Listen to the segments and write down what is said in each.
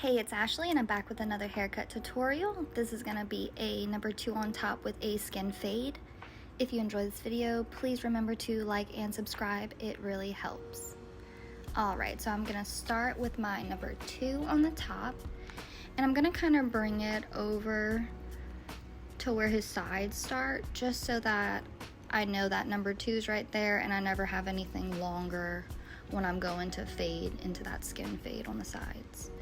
Hey, it's Ashley and I'm back with another haircut tutorial. This is gonna be a number 2 on top with a skin fade. If you enjoy this video, please remember to like and subscribe. It really helps. Alright, so I'm gonna start with my number 2 on the top, and I'm gonna kind of bring it over to where his sides start, just so that I know that number 2 is right there and I never have anything longer when I'm going to fade into that skin fade on the sides.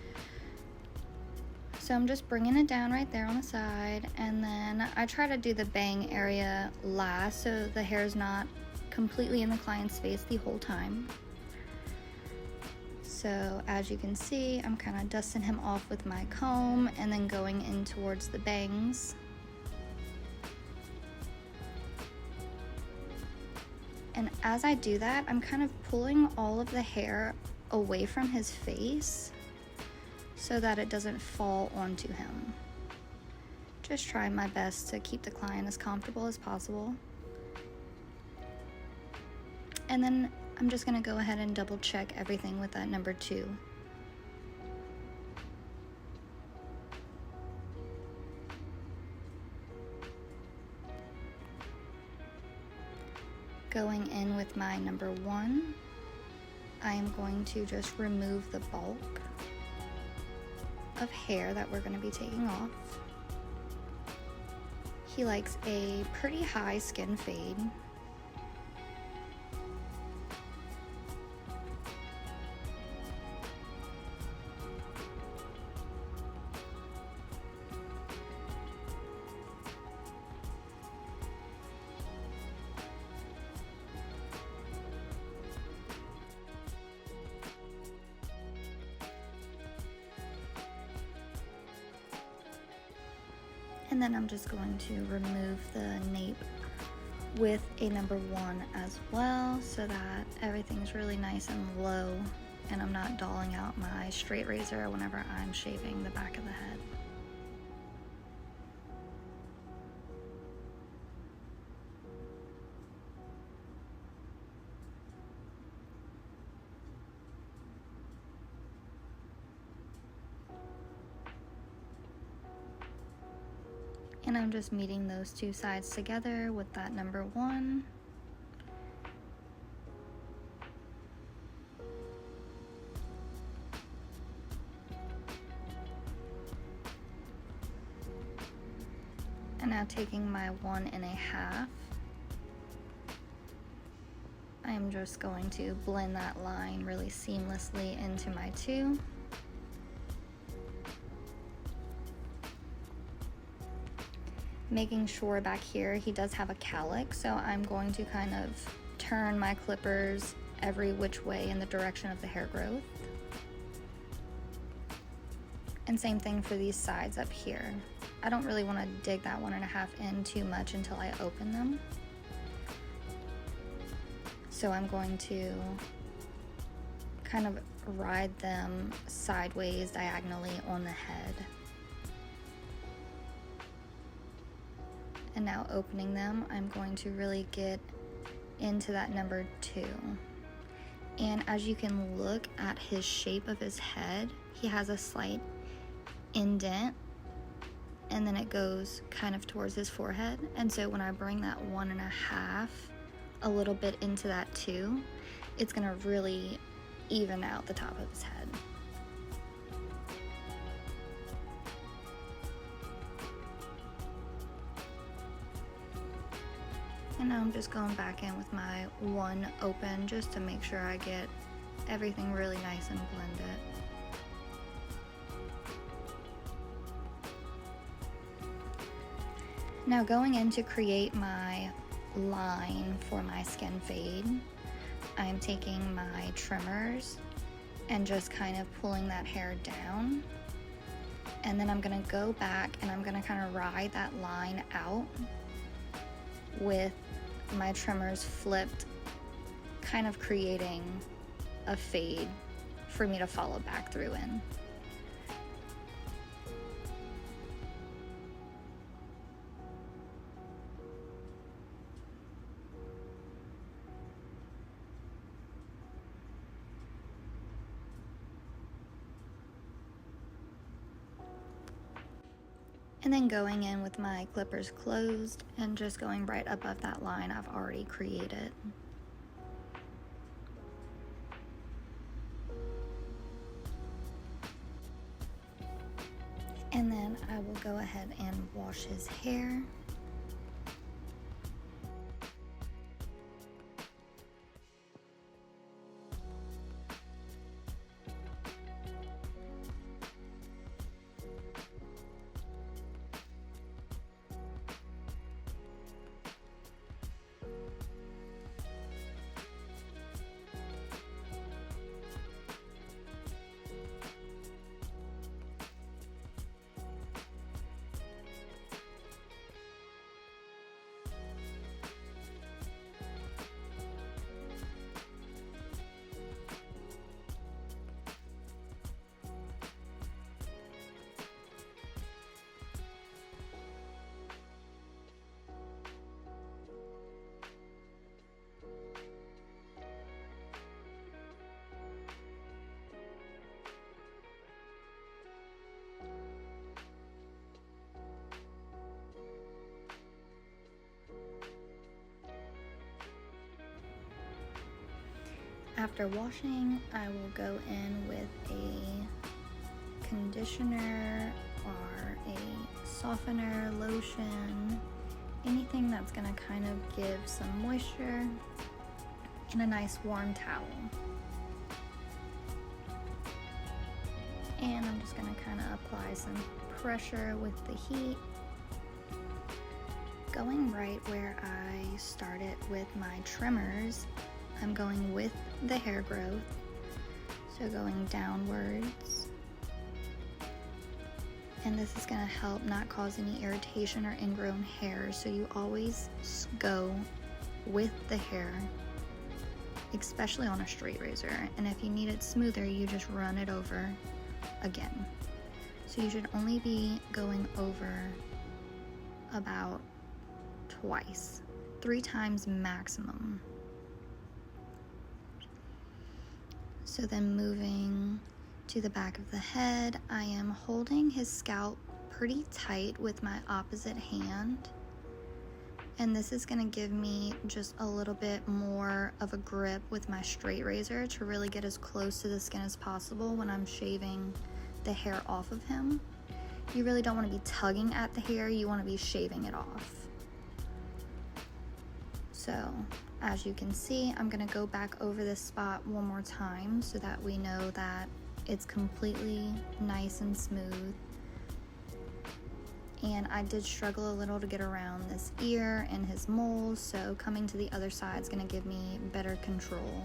So I'm just bringing it down right there on the side, and then I try to do the bang area last so the hair is not completely in the client's face the whole time. So as you can see, I'm kind of dusting him off with my comb and then going in towards the bangs. And as I do that, I'm kind of pulling all of the hair away from his face so that it doesn't fall onto him. Just trying my best to keep the client as comfortable as possible. And then I'm just gonna go ahead and double check everything with that number 2. Going in with my number 1, I am going to just remove the bulk of hair that we're going to be taking off. He likes a pretty high skin fade. And then I'm just going to remove the nape with a number 1 as well, so that everything's really nice and low and I'm not dolling out my straight razor whenever I'm shaving the back of the head. And I'm just meeting those two sides together with that number 1. And now taking my 1.5, I'm just going to blend that line really seamlessly into my 2. Making sure back here he does have a cowlick, so I'm going to kind of turn my clippers every which way in the direction of the hair growth. And same thing for these sides up here. I don't really want to dig that 1.5 in too much until I open them. So I'm going to kind of ride them sideways diagonally on the head. And now opening them, I'm going to really get into that number 2. And as you can look at his shape of his head, he has a slight indent, and then it goes kind of towards his forehead. And so when I bring that 1.5 a little bit into that 2, it's gonna really even out the top of his head. And now I'm just going back in with my 1 open just to make sure I get everything really nice and blended. Now going in to create my line for my skin fade, I'm taking my trimmers and just kind of pulling that hair down. And then I'm gonna go back and I'm gonna kind of ride that line out with my trimmers flipped, kind of creating a fade for me to follow back through in. And then going in with my clippers closed and just going right above that line I've already created. And then I will go ahead and wash his hair. After washing, I will go in with a conditioner or a softener, lotion, anything that's gonna kind of give some moisture, and a nice warm towel. And I'm just gonna kind of apply some pressure with the heat, going right where I started with my trimmers. I'm going with the hair growth, so going downwards. And this is going to help not cause any irritation or ingrown hair, so you always go with the hair, especially on a straight razor. And if you need it smoother, you just run it over again. So you should only be going over about twice, 3 times maximum. So then moving to the back of the head, I am holding his scalp pretty tight with my opposite hand. And this is going to give me just a little bit more of a grip with my straight razor to really get as close to the skin as possible when I'm shaving the hair off of him. You really don't want to be tugging at the hair, you want to be shaving it off. So as you can see, I'm going to go back over this spot one more time so that we know that it's completely nice and smooth. And I did struggle a little to get around this ear and his moles, so coming to the other side is going to give me better control.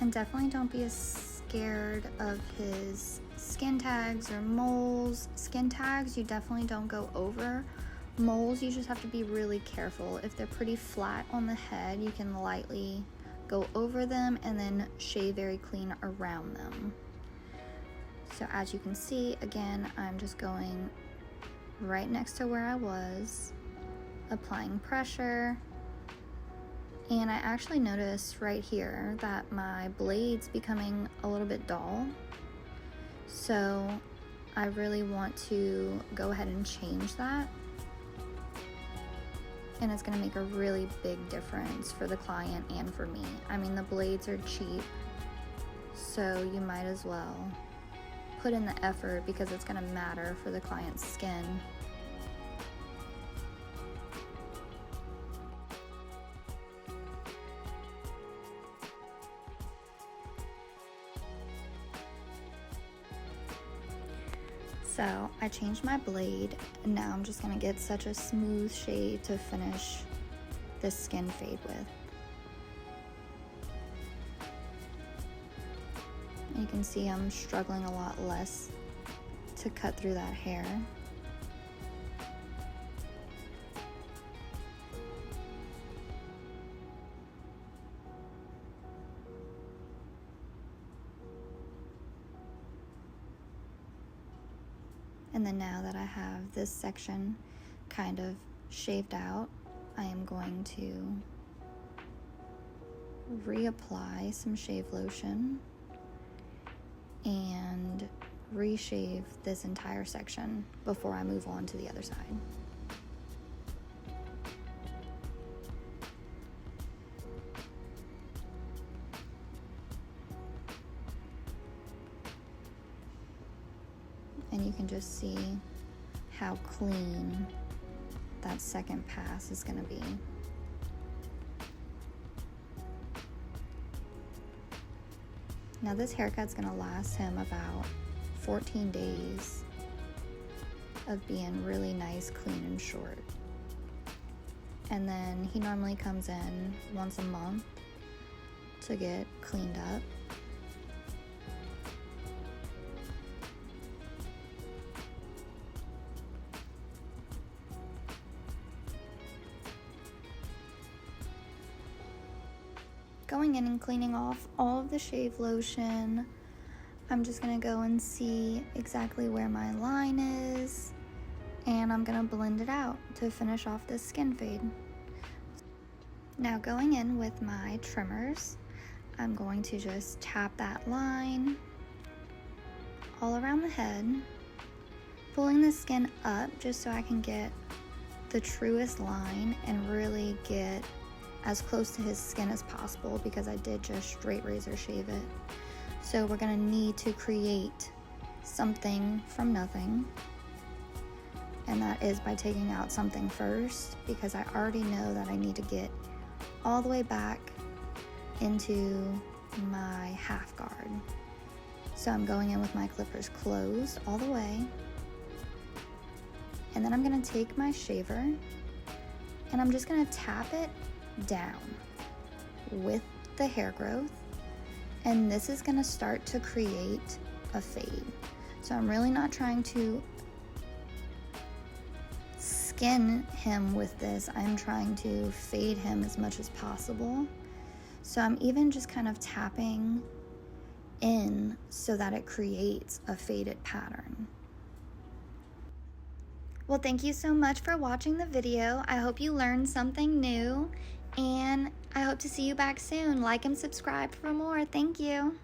And definitely don't be as scared of his skin tags or moles. Skin tags, you definitely don't go over. Moles, you just have to be really careful. If they're pretty flat on the head, you can lightly go over them and then shave very clean around them. So as you can see, again, I'm just going right next to where I was, applying pressure. And I actually noticed right here that my blade's becoming a little bit dull. So I really want to go ahead and change that. And it's going to make a really big difference for the client and for me. I mean, the blades are cheap, so you might as well put in the effort because it's going to matter for the client's skin. So I changed my blade, and now I'm just going to get such a smooth shade to finish this skin fade with. And you can see I'm struggling a lot less to cut through that hair. And then now that I have this section kind of shaved out, I am going to reapply some shave lotion and reshave this entire section before I move on to the other side. And you can just see how clean that second pass is going to be. Now this haircut's going to last him about 14 days of being really nice, clean, and short. And then he normally comes in once a month to get cleaned up. Going in and cleaning off all of the shave lotion, I'm just going to go and see exactly where my line is, and I'm going to blend it out to finish off this skin fade. Now going in with my trimmers, I'm going to just tap that line all around the head, pulling the skin up just so I can get the truest line and really get as close to his skin as possible, because I did just straight razor shave it. So we're gonna need to create something from nothing, and that is by taking out something first, because I already know that I need to get all the way back into my half guard. So I'm going in with my clippers closed all the way, and then I'm gonna take my shaver and I'm just gonna tap it down with the hair growth, and this is going to start to create a fade. So I'm really not trying to skin him with this, I'm trying to fade him as much as possible. So I'm even just kind of tapping in so that it creates a faded pattern. Well, thank you so much for watching the video. I hope you learned something new, and I hope to see you back soon. Like and subscribe for more. Thank you.